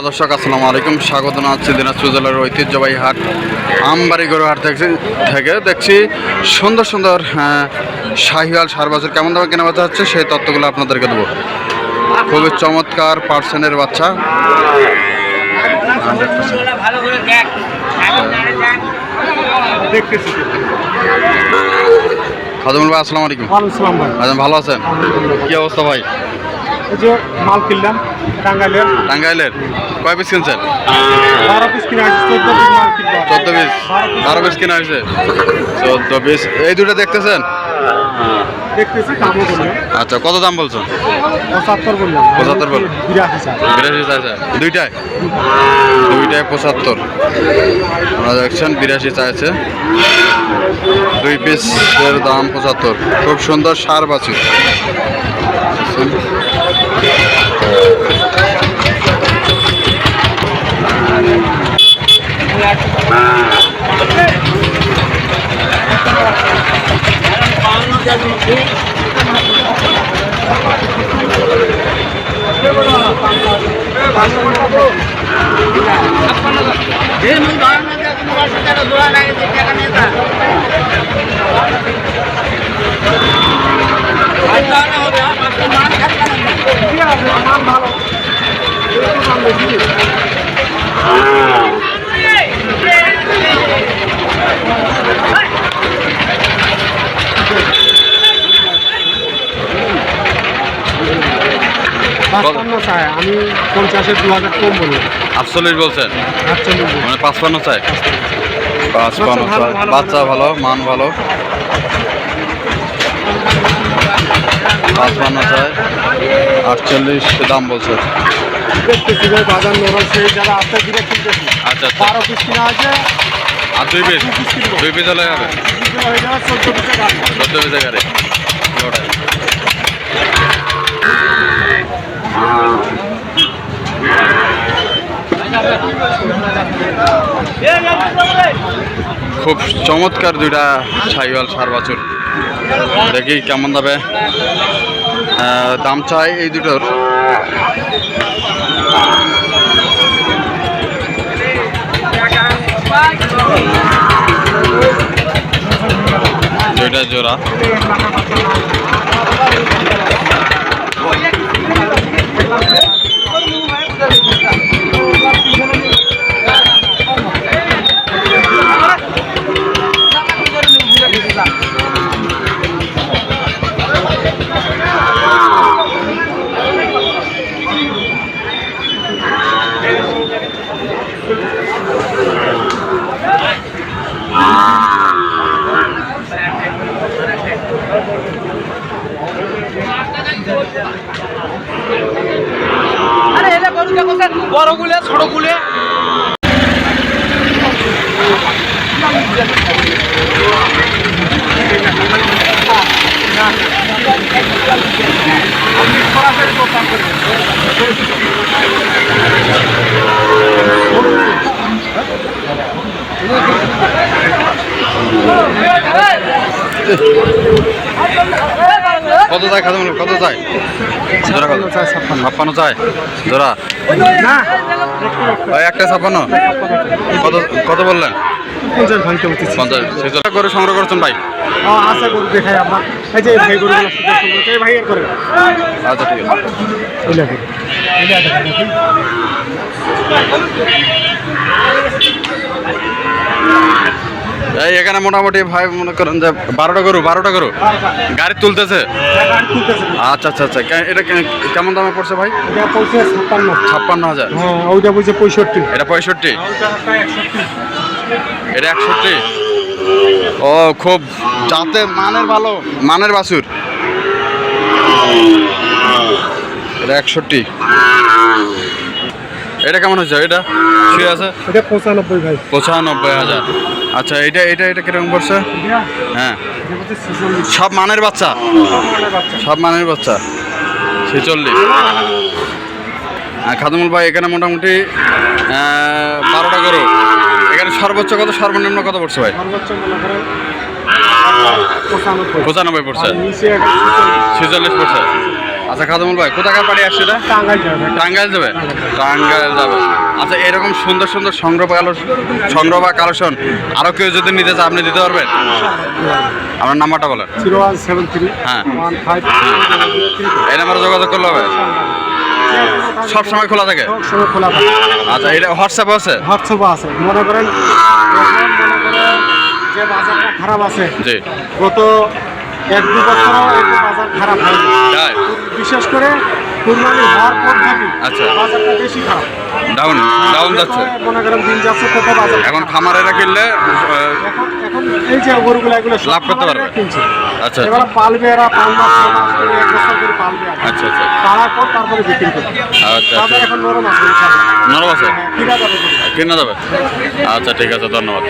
দর্শক আসসালামু আলাইকুম, স্বাগত জানাচ্ছি দিনাজপুর জেলার ঐতিহ্যবাহী হাট আমবাড়ি গরু হাট থেকে দেখছি সুন্দর সুন্দর শাহিওয়াল সার বাছুর কেমন দামে কেনা বেচা হচ্ছে সেই তথ্যগুলো আপনাদেরকে দেবো। খুবই চমৎকার পার্সেন্টের বাচ্চা। খাদমুল ভাই আসসালামু আলাইকুম। ভালো আছেন? কি অবস্থা ভাই? মাল কিনলাম টাঙ্গাইলের। কয় পিস কিনছেন? 12 পিস কিনা হয়েছে, 14 পিস 12 পিস কিনা হয়েছে, 14 পিস। এই দুটো দেখতেছেন? দেখতেছি দামও বললাম। আচ্ছা, কত দাম বলছেন? 75 বললাম। 75 বল? 82 চাইছে দুইটায় 75। আপনারা দেখছেন 82 চাইছে। 2 পিসের দাম 75। খুব সুন্দর সার বাছুর। আমি 50-এর 2000 কম বলি। 48 বলছেন? 48 মানে 55 চাই। 55 চাই। বাচ্চা ভালো, মান ভালো। 55 চাই, 48 দাম বলছে। দেখতেছি ভাই বাজার নরম, সেই যারা আসতে দিকে কিনতেছি। আচ্ছা 12 পিস কিনা আছে আর 2 পিস হলে হবে। হয়ে যাবে 14 পিসের গাড়ি। 14 পিসের গাড়ি। খুব চমৎকার দুইটা শাহিওয়াল সার বাছুর। দেখি কেমন দামে দাম চাই এই দুটোর। দুইটা জোড়া। বড় গুলে ছোট গুলে কত চাই খাদম? কত চাই জোড়া? কত? 56 চাই জোড়া। একটা 56। কত কত বললেন? 50 ভাঙতে হচ্ছে। 50 সেই জোড়া করে সংগ্রহ করছেন ভাই? আশা করি দেখাই আপনার এই যে ভাই গরুগুলো এই ভাইয়ের করে। আচ্ছা ঠিক আছে। এই এখানে মোটামুটি ভাই মনে করেন যে 12টা গরু গাড়ি তুলতেছে। আচ্ছা আচ্ছা আচ্ছা, এটা কেমন দামে পড়ছে ভাই? এটা পড়ছে 56,000। হ্যাঁ, ওইটা বলছে 65। এটা 65, এটা 61। ও খুব যাতে মানের ভালো, মানের বাছুর। এটা 61। এটা কেমন হয়েছে? এটা শুয়ে আছে? এটা 95 ভাই। 95,000। আচ্ছা, এটা কিরকম পড়ছে? হ্যাঁ, সব মানের বাচ্চা, সব মানের বাচ্চা 46। খাদমুল ভাই এখানে মোটামুটি 12টা গরু। এখানে সর্বোচ্চ কত, সর্বনিম্ন কত পড়ছে ভাই? 95 পড়ছে, 46 পড়ছে। আচ্ছা খাদমুল ভাই কোথাকার বাড়ি আসছে এটা? টাঙ্গাইল যাবে। টাঙ্গাইল যাবে, টাঙ্গাইল যাবে। আচ্ছা এরকম সুন্দর সুন্দর সংগ্রহ বা কালেকশন আরও কেউ যদি নিতে চায় আপনি দিতে পারবেন? আপনার নাম্বারটা বলেন। 0173 হ্যাঁ 15 এই নাম্বারে যোগাযোগ করলে হবে, সব সময় খোলা থাকে? সবসময় খোলা থাকে। আচ্ছা এটা হোয়াটসঅ্যাপ আছে? হোয়াটসঅ্যাপ আছে। মনে করেন যে বাজারটা খারাপ আছে, জি গত 1-2 বছর একটু বাজার খারাপ হয় তাই? বিশেষ করে কুরবানি হওয়ার পর থেকে আচ্ছা বাজারটা বেশি খারাপ। ডাউন ডাউন যাচ্ছে মনে করেন দিন যাচ্ছে তত বাজার এখন খামারেরা কিনলে এখন এখন এই যে গরুগুলো এগুলো সব লাভ করতে পারবে। খামারেরা কিনছে। আচ্ছা এবার পালবে এরা 5 মাস 6 মাস করে 1 বছর করে পালবে আর কি। আচ্ছা আচ্ছা পালার পর তারপরে বিক্রি করবে। আচ্ছা তাদের আচ্ছা এখন নরম আছে ইনশাআল্লাহ। নরম আছে, কিনা যাবে গরু। কেনা যাবে। আচ্ছা ঠিক আছে, ধন্যবাদ।